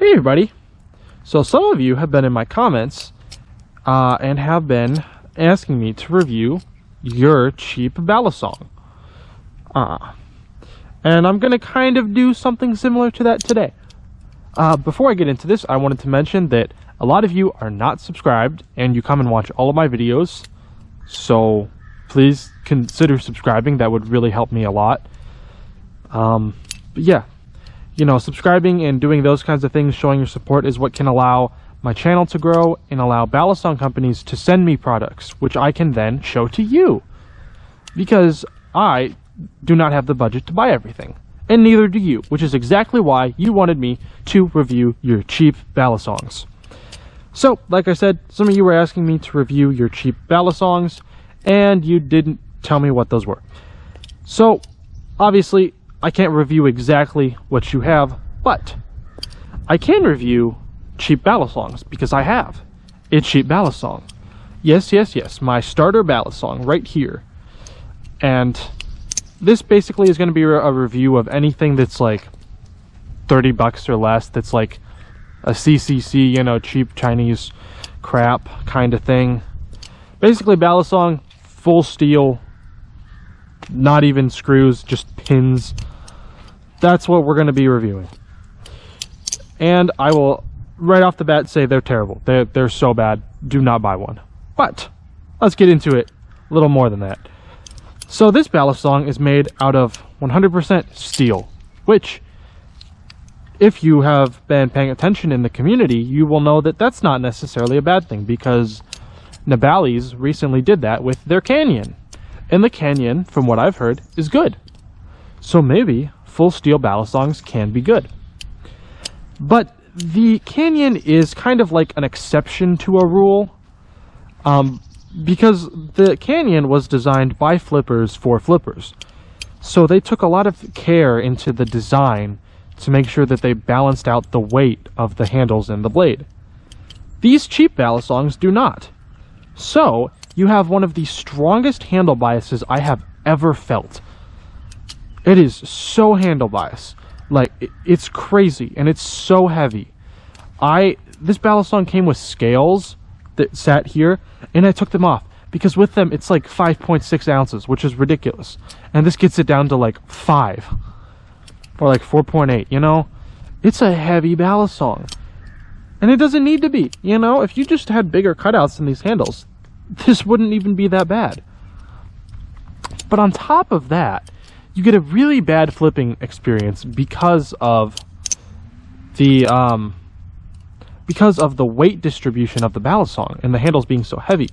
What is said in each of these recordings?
Hey everybody! So some of you have been in my comments and have been asking me to review your cheap balisong. And I'm going to kind of do something similar to that today. Before I get into this, I wanted to mention that a lot of you are not subscribed and you come and watch all of my videos. So please consider subscribing. That would really help me a lot. But yeah. You know, subscribing and doing those kinds of things, showing your support, is what can allow my channel to grow and allow balisong companies to send me products, which I can then show to you. Because I do not have the budget to buy everything. And neither do you, which is exactly why you wanted me to review your cheap balisongs. So, like I said, some of you were asking me to review your cheap balisongs, and you didn't tell me what those were. So, obviously, I can't review exactly what you have, but I can review cheap balisongs because I have a cheap balisong. Yes, my starter balisong right here. And this basically is going to be a review of anything that's like 30 bucks or less, that's like a CCC, you know, cheap Chinese crap kind of thing. Basically balisong, full steel, not even screws, just pins. That's what we're going to be reviewing. And I will, right off the bat, say they're terrible. They're so bad. Do not buy one. But let's get into it a little more than that. So this balisong is made out of 100% steel, which, if you have been paying attention in the community, you will know that that's not necessarily a bad thing, because Nabalis recently did that with their canyon. And the canyon, from what I've heard, is good. So maybe full steel balisongs can be good. But the canyon is kind of like an exception to a rule, because the canyon was designed by flippers for flippers. So they took a lot of care into the design to make sure that they balanced out the weight of the handles and the blade. These cheap balisongs do not. So you have one of the strongest handle biases I have ever felt. It is so handle bias. Like, it's crazy, and it's so heavy. This balisong came with scales that sat here, and I took them off, because with them, it's like 5.6 ounces, which is ridiculous. And this gets it down to like 5, or like 4.8, you know? It's a heavy balisong. And it doesn't need to be, you know? If you just had bigger cutouts in these handles, this wouldn't even be that bad. But on top of that, you get a really bad flipping experience because of the weight distribution of the balisong and the handles being so heavy.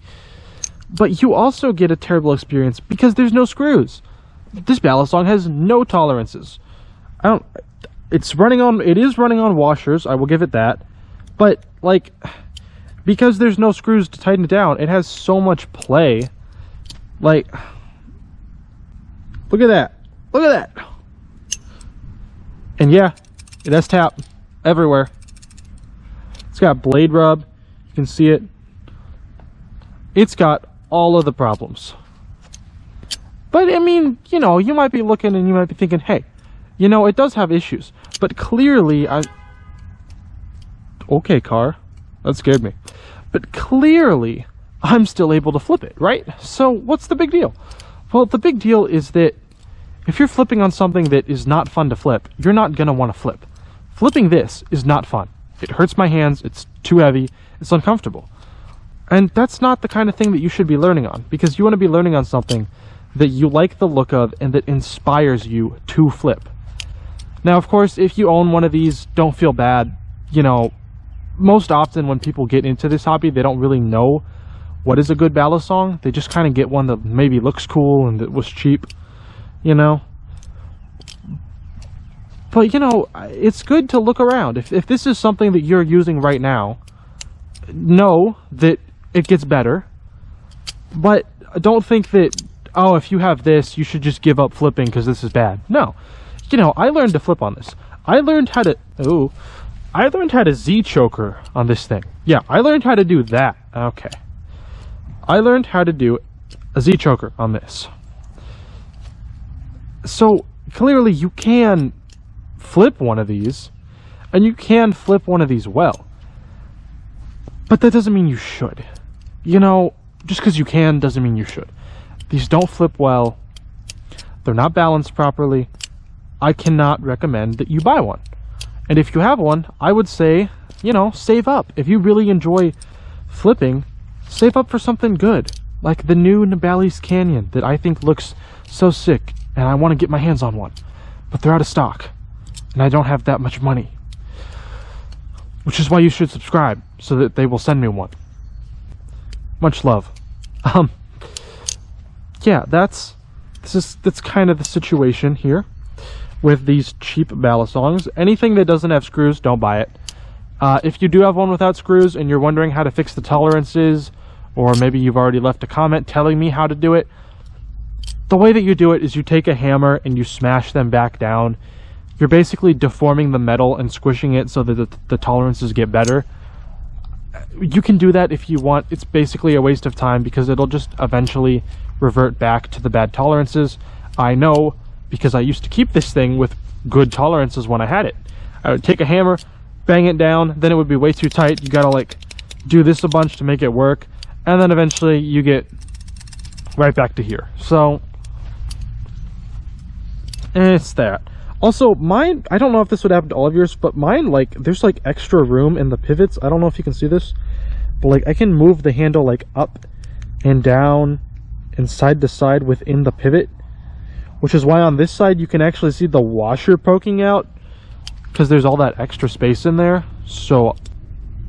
But you also get a terrible experience because there's no screws. This balisong has no tolerances. It is running on washers, I will give it that. But like, because there's no screws to tighten it down, it has so much play. Like, look at that. Look at that. And yeah, it has tap everywhere. It's got blade rub. You can see it. It's got all of the problems. But I mean, you know, you might be looking and you might be thinking, hey, you know, it does have issues. But clearly, okay, car. That scared me. But clearly, I'm still able to flip it, right? So what's the big deal? Well, the big deal is that if you're flipping on something that is not fun to flip, you're not going to want to flip. Flipping this is not fun. It hurts my hands, it's too heavy, it's uncomfortable. And that's not the kind of thing that you should be learning on, because you want to be learning on something that you like the look of and that inspires you to flip. Now, of course, if you own one of these, don't feel bad. You know, most often when people get into this hobby, they don't really know what is a good balisong. They just kind of get one that maybe looks cool and that was cheap. You know, but you know, it's good to look around. If this is something that you're using right now, know that it gets better, but don't think that, oh, if you have this, you should just give up flipping because this is bad. No, you know, I learned to flip on this. I learned how to Z-choker on this thing. Yeah, I learned how to do that. Okay, I learned how to do a Z-choker on this. So clearly you can flip one of these. And you can flip one of these well. But that doesn't mean you should. You know, just because you can doesn't mean you should. These don't flip well. They're not balanced properly. I cannot recommend that you buy one. And if you have one, I would say, you know, save up. If you really enjoy flipping, save up for something good. Like the new Nabali's Canyon that I think looks so sick. And I want to get my hands on one. But they're out of stock. And I don't have that much money. Which is why you should subscribe, so that they will send me one. Much love. Yeah, that's kind of the situation here with these cheap Balisongs. Anything that doesn't have screws, don't buy it. If you do have one without screws and you're wondering how to fix the tolerances, or maybe you've already left a comment telling me how to do it, the way that you do it is you take a hammer and you smash them back down. You're basically deforming the metal and squishing it so that the tolerances get better. You can do that if you want. It's basically a waste of time because it'll just eventually revert back to the bad tolerances. I know, because I used to keep this thing with good tolerances when I had it. I would take a hammer, bang it down, then it would be way too tight. You gotta like do this a bunch to make it work, and then eventually you get right back to here. So it's that. Also, mine, I don't know if this would happen to all of yours, but mine, like, there's like extra room in the pivots. I don't know if you can see this, but like I can move the handle like up and down and side to side within the pivot, which is why on this side you can actually see the washer poking out because there's all that extra space in there. So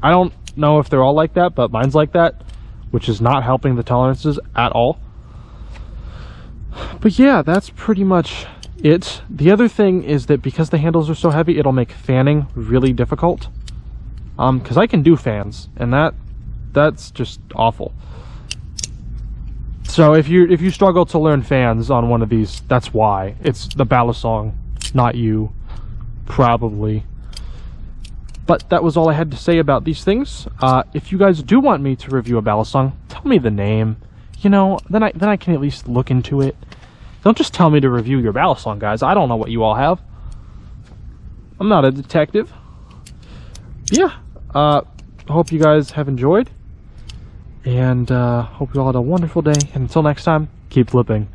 I don't know if they're all like that, but mine's like that, which is not helping the tolerances at all. But yeah, that's pretty much it. The other thing is that because the handles are so heavy, it'll make fanning really difficult. Because I can do fans, and that's just awful. So if you struggle to learn fans on one of these, that's why. It's the Balisong, not you, probably. But that was all I had to say about these things. If you guys do want me to review a Balisong, tell me the name. You know, then I can at least look into it. Don't just tell me to review your Balisong, guys. I don't know what you all have. I'm not a detective. Yeah. Hope you guys have enjoyed. And hope you all had a wonderful day. And until next time, keep flipping.